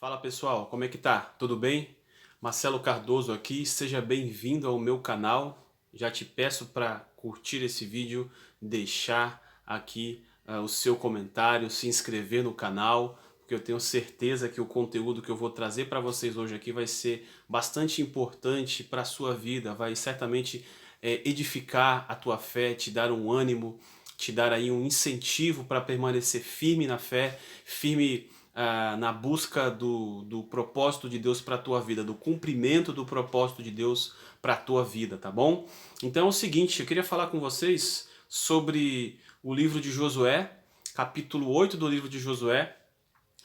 Fala pessoal, como é que tá? Tudo bem? Marcelo Cardoso aqui, seja bem-vindo ao meu canal. Já te peço para curtir esse vídeo, deixar aqui o seu comentário, se inscrever no canal, porque eu tenho certeza que o conteúdo que eu vou trazer para vocês hoje aqui vai ser bastante importante para a sua vida, vai certamente edificar a tua fé, te dar um ânimo, te dar aí um incentivo para permanecer firme na fé, firme na busca do propósito de Deus para a tua vida, do cumprimento do propósito de Deus para a tua vida, tá bom? Então é o seguinte, eu queria falar com vocês sobre o livro de Josué, capítulo 8 do livro de Josué.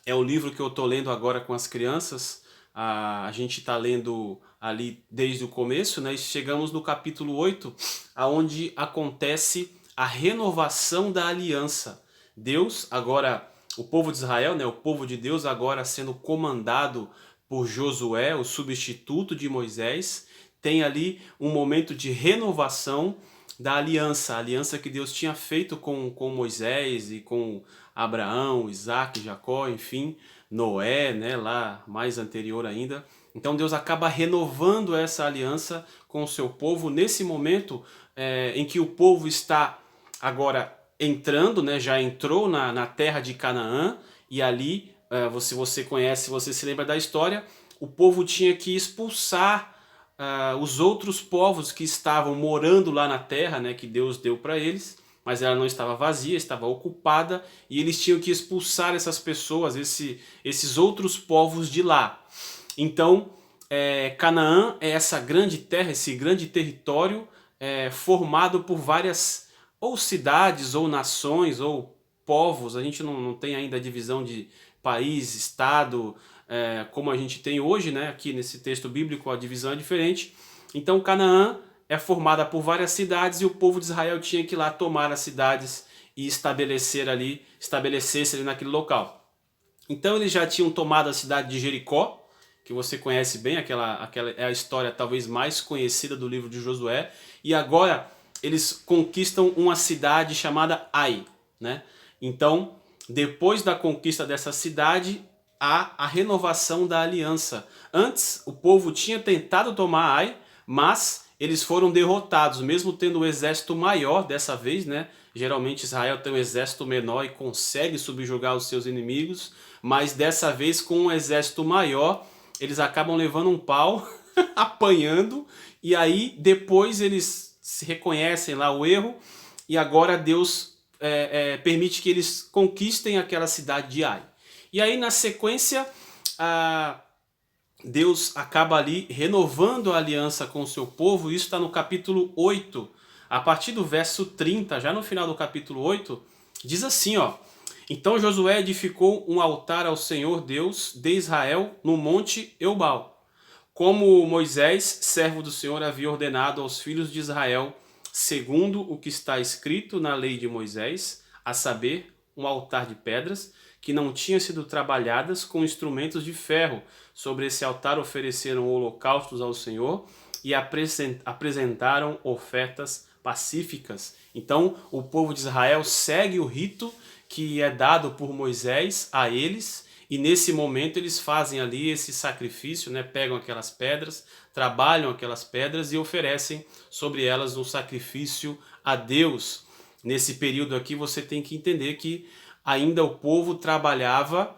É o livro que eu estou lendo agora com as crianças. A gente está lendo ali desde o começo, né? E chegamos no capítulo 8, aonde acontece a renovação da aliança. Deus agora, o povo de Israel, né? O povo de Deus agora sendo comandado por Josué, o substituto de Moisés, tem ali um momento de renovação da aliança, a aliança que Deus tinha feito com Moisés e com Abraão, Isaac, Jacó, enfim, Noé, né, lá mais anterior ainda. Então Deus acaba renovando essa aliança com o seu povo nesse momento em que o povo está agora entrando, né, já entrou na terra de Canaã, e ali, você conhece, você se lembra da história, o povo tinha que expulsar os outros povos que estavam morando lá na terra, né, que Deus deu para eles, mas ela não estava vazia, estava ocupada, e eles tinham que expulsar essas pessoas, esses outros povos de lá. Então, Canaã é essa grande terra, esse grande território formado por várias ou cidades, ou nações, ou povos. A gente não tem ainda a divisão de país, estado, como a gente tem hoje, né? Aqui nesse texto bíblico a divisão é diferente. Então Canaã é formada por várias cidades e o povo de Israel tinha que ir lá tomar as cidades e estabelecer-se ali naquele local. Então eles já tinham tomado a cidade de Jericó, que você conhece bem, aquela é a história talvez mais conhecida do livro de Josué, e agora eles conquistam uma cidade chamada Ai, né? Então, depois da conquista dessa cidade, há a renovação da aliança. Antes, o povo tinha tentado tomar Ai, mas eles foram derrotados, mesmo tendo um exército maior dessa vez, né? Geralmente Israel tem um exército menor e consegue subjugar os seus inimigos, mas dessa vez com um exército maior, eles acabam levando um pau, apanhando, e aí depois eles se reconhecem lá o erro, e agora Deus permite que eles conquistem aquela cidade de Ai. E aí na sequência, Deus acaba ali renovando a aliança com o seu povo. Isso está no capítulo 8, a partir do verso 30, já no final do capítulo 8, diz assim, ó: Então Josué edificou um altar ao Senhor Deus de Israel no monte Eubal, como Moisés, servo do Senhor, havia ordenado aos filhos de Israel, segundo o que está escrito na lei de Moisés, a saber, um altar de pedras, que não tinham sido trabalhadas com instrumentos de ferro. Sobre esse altar ofereceram holocaustos ao Senhor e apresentaram ofertas pacíficas. Então, o povo de Israel segue o rito que é dado por Moisés a eles, e nesse momento eles fazem ali esse sacrifício, né? Pegam aquelas pedras, trabalham aquelas pedras e oferecem sobre elas um sacrifício a Deus. Nesse período aqui você tem que entender que ainda o povo trabalhava,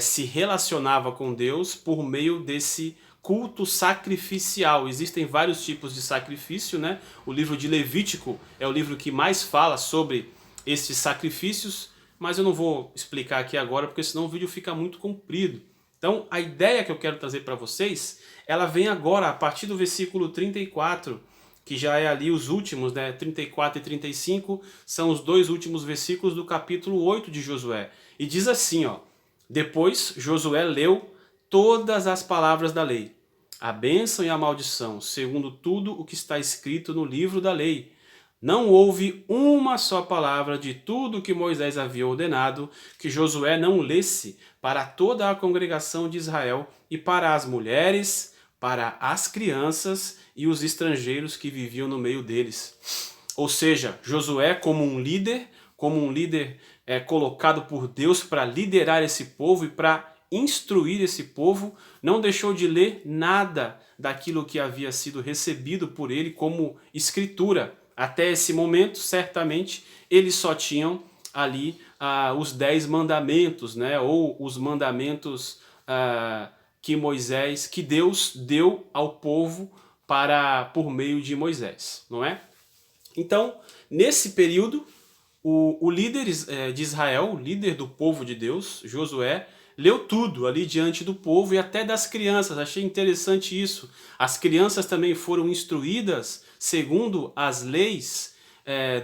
se relacionava com Deus por meio desse culto sacrificial. Existem vários tipos de sacrifício, né? O livro de Levítico é o livro que mais fala sobre esses sacrifícios, mas eu não vou explicar aqui agora, porque senão o vídeo fica muito comprido. Então, a ideia que eu quero trazer para vocês, ela vem agora, a partir do versículo 34, que já é ali os últimos, né? 34 e 35, são os dois últimos versículos do capítulo 8 de Josué. E diz assim, ó: Depois Josué leu todas as palavras da lei, a bênção e a maldição, segundo tudo o que está escrito no livro da lei. Não houve uma só palavra de tudo que Moisés havia ordenado que Josué não lesse para toda a congregação de Israel e para as mulheres, para as crianças e os estrangeiros que viviam no meio deles. Ou seja, Josué como um líder colocado por Deus para liderar esse povo e para instruir esse povo, não deixou de ler nada daquilo que havia sido recebido por ele como escritura. Até esse momento, certamente, eles só tinham ali os 10 mandamentos, né? Ou os mandamentos que Deus deu ao povo por meio de Moisés, não é? Então, nesse período, o líder de Israel, o líder do povo de Deus, Josué, leu tudo ali diante do povo e até das crianças. Achei interessante isso. As crianças também foram instruídas segundo as leis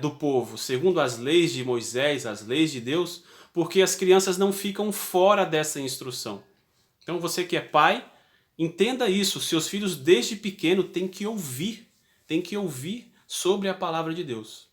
do povo, segundo as leis de Moisés, as leis de Deus, porque as crianças não ficam fora dessa instrução. Então você que é pai, entenda isso. Seus filhos desde pequeno têm que ouvir sobre a palavra de Deus.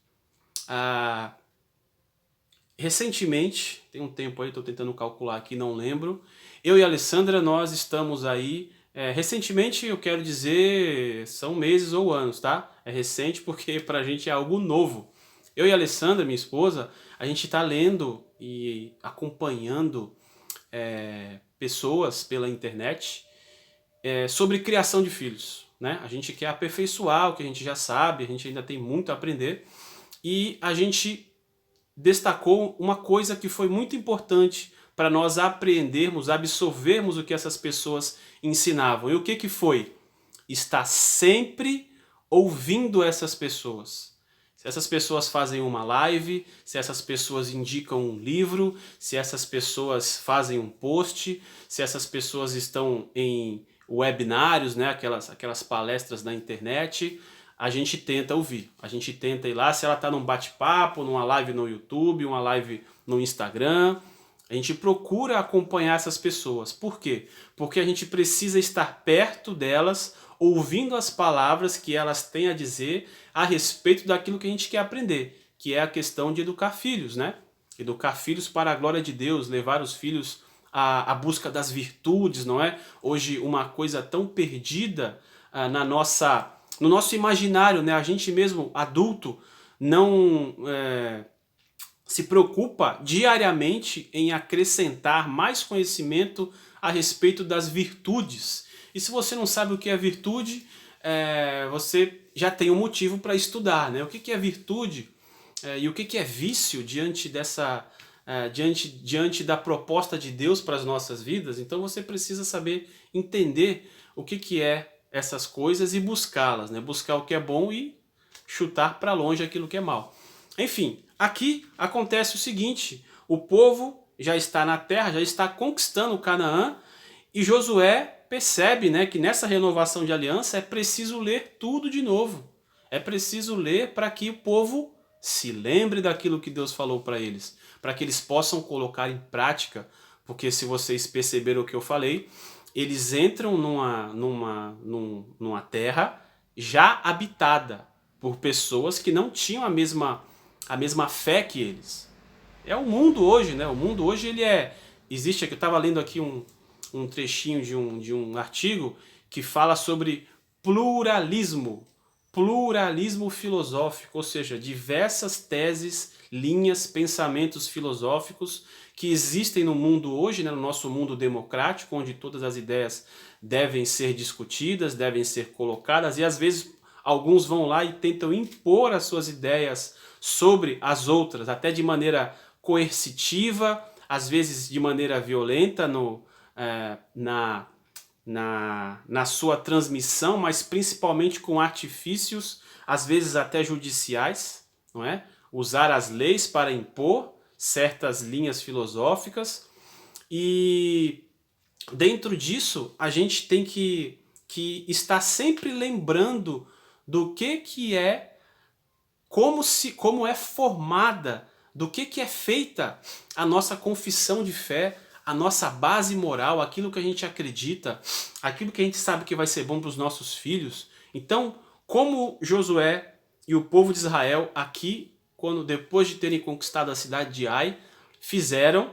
Recentemente, tem um tempo aí, estou tentando calcular aqui, não lembro, eu e a Alessandra, nós estamos aí, recentemente eu quero dizer, são meses ou anos, tá? É recente porque pra gente é algo novo. Eu e a Alessandra, minha esposa, a gente está lendo e acompanhando pessoas pela internet sobre criação de filhos, né? A gente quer aperfeiçoar o que a gente já sabe, a gente ainda tem muito a aprender, e a gente destacou uma coisa que foi muito importante para nós aprendermos, absorvermos o que essas pessoas ensinavam. E o que foi? Estar sempre ouvindo essas pessoas. Se essas pessoas fazem uma live, se essas pessoas indicam um livro, se essas pessoas fazem um post, se essas pessoas estão em webinários, né, aquelas palestras na internet, a gente tenta ouvir, a gente tenta ir lá, se ela está num bate-papo, numa live no YouTube, uma live no Instagram, a gente procura acompanhar essas pessoas. Por quê? Porque a gente precisa estar perto delas, ouvindo as palavras que elas têm a dizer a respeito daquilo que a gente quer aprender, que é a questão de educar filhos, né? Educar filhos para a glória de Deus, levar os filhos à busca das virtudes, não é? Hoje uma coisa tão perdida no nosso imaginário, né? A gente mesmo, adulto, não se preocupa diariamente em acrescentar mais conhecimento a respeito das virtudes. E se você não sabe o que é virtude, você já tem um motivo para estudar, né? O que é virtude e o que é vício diante da proposta de Deus para as nossas vidas. Então você precisa saber entender o que é essas coisas e buscá-las, né? Buscar o que é bom e chutar para longe aquilo que é mal. Enfim, aqui acontece o seguinte: o povo já está na terra, já está conquistando Canaã, e Josué percebe, né, que nessa renovação de aliança é preciso ler tudo de novo. É preciso ler para que o povo se lembre daquilo que Deus falou para eles, para que eles possam colocar em prática, porque se vocês perceberam o que eu falei, eles entram numa terra já habitada por pessoas que não tinham a mesma fé que eles. É o mundo hoje, né? O mundo hoje existe aqui, eu estava lendo aqui um trechinho de um artigo que fala sobre pluralismo filosófico, ou seja, diversas teses, linhas, pensamentos filosóficos que existem no mundo hoje, né, no nosso mundo democrático, onde todas as ideias devem ser discutidas, devem ser colocadas, e às vezes alguns vão lá e tentam impor as suas ideias sobre as outras, até de maneira coercitiva, às vezes de maneira violenta na sua transmissão, mas principalmente com artifícios, às vezes até judiciais, não é? Usar as leis para impor certas linhas filosóficas, e dentro disso a gente tem que estar sempre lembrando do que é, como é formada, do que é feita a nossa confissão de fé, a nossa base moral, aquilo que a gente acredita, aquilo que a gente sabe que vai ser bom para os nossos filhos. Então, como Josué e o povo de Israel aqui, depois de terem conquistado a cidade de Ai, fizeram,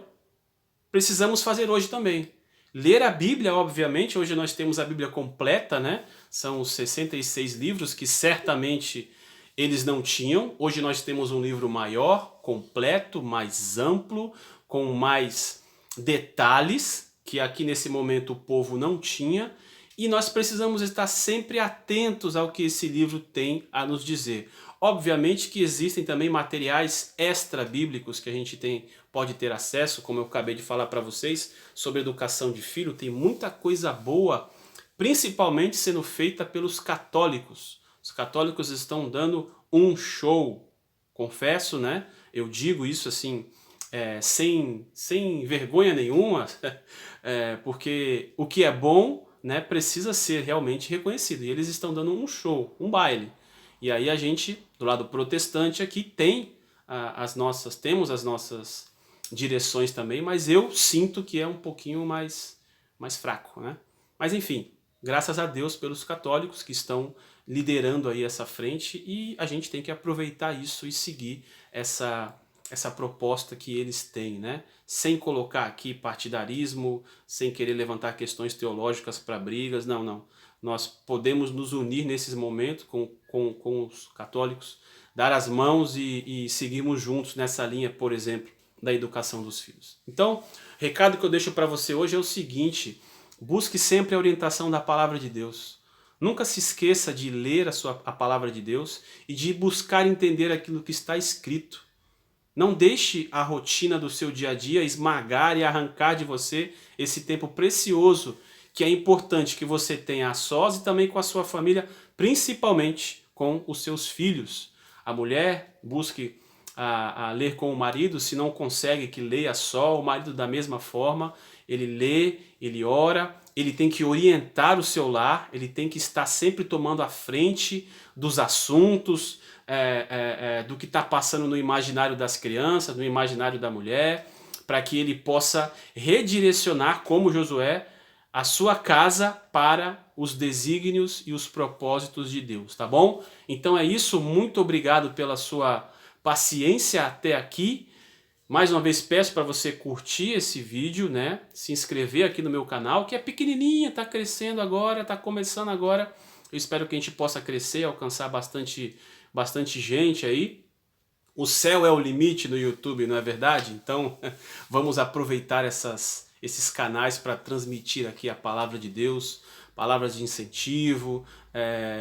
precisamos fazer hoje também. Ler a Bíblia, obviamente, hoje nós temos a Bíblia completa, né? São os 66 livros que certamente eles não tinham. Hoje nós temos um livro maior, completo, mais amplo, com mais detalhes que aqui nesse momento o povo não tinha, e nós precisamos estar sempre atentos ao que esse livro tem a nos dizer. Obviamente que existem também materiais extra-bíblicos que a gente pode ter acesso, como eu acabei de falar para vocês, sobre educação de filho. Tem muita coisa boa, principalmente sendo feita pelos católicos. Os católicos estão dando um show, confesso, né? Eu digo isso assim, sem vergonha nenhuma, porque o que é bom, né, precisa ser realmente reconhecido. E eles estão dando um show, um baile. E aí a gente, do lado protestante aqui, temos as nossas direções também, mas eu sinto que é um pouquinho mais fraco, né? Mas enfim, graças a Deus pelos católicos que estão liderando aí essa frente, e a gente tem que aproveitar isso e seguir essa proposta que eles têm, né? Sem colocar aqui partidarismo, sem querer levantar questões teológicas para brigas, não. Nós podemos nos unir nesses momentos com os católicos, dar as mãos e seguirmos juntos nessa linha, por exemplo, da educação dos filhos. Então, o recado que eu deixo para você hoje é o seguinte: busque sempre a orientação da palavra de Deus. Nunca se esqueça de ler a palavra de Deus e de buscar entender aquilo que está escrito. Não deixe a rotina do seu dia a dia esmagar e arrancar de você esse tempo precioso que é importante que você tenha a sós e também com a sua família, principalmente com os seus filhos. A mulher busque a ler com o marido, se não consegue que leia só, o marido da mesma forma, ele lê, ele ora, ele tem que orientar o seu lar, ele tem que estar sempre tomando a frente dos assuntos, do que está passando no imaginário das crianças, no imaginário da mulher, para que ele possa redirecionar, como Josué, a sua casa para os desígnios e os propósitos de Deus, tá bom? Então é isso, muito obrigado pela sua paciência até aqui. Mais uma vez peço para você curtir esse vídeo, né? Se inscrever aqui no meu canal, que é pequenininha, está crescendo agora, está começando agora. Eu espero que a gente possa crescer, alcançar bastante gente aí. O céu é o limite no YouTube, não é verdade? Então vamos aproveitar esses canais para transmitir aqui a palavra de Deus, palavras de incentivo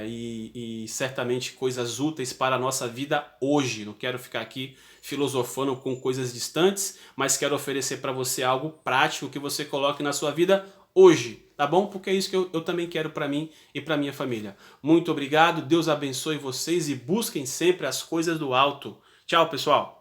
e certamente coisas úteis para a nossa vida hoje. Não quero ficar aqui filosofando com coisas distantes, mas quero oferecer para você algo prático que você coloque na sua vida hoje, tá bom? Porque é isso que eu também quero para mim e para minha família. Muito obrigado, Deus abençoe vocês e busquem sempre as coisas do alto. Tchau, pessoal!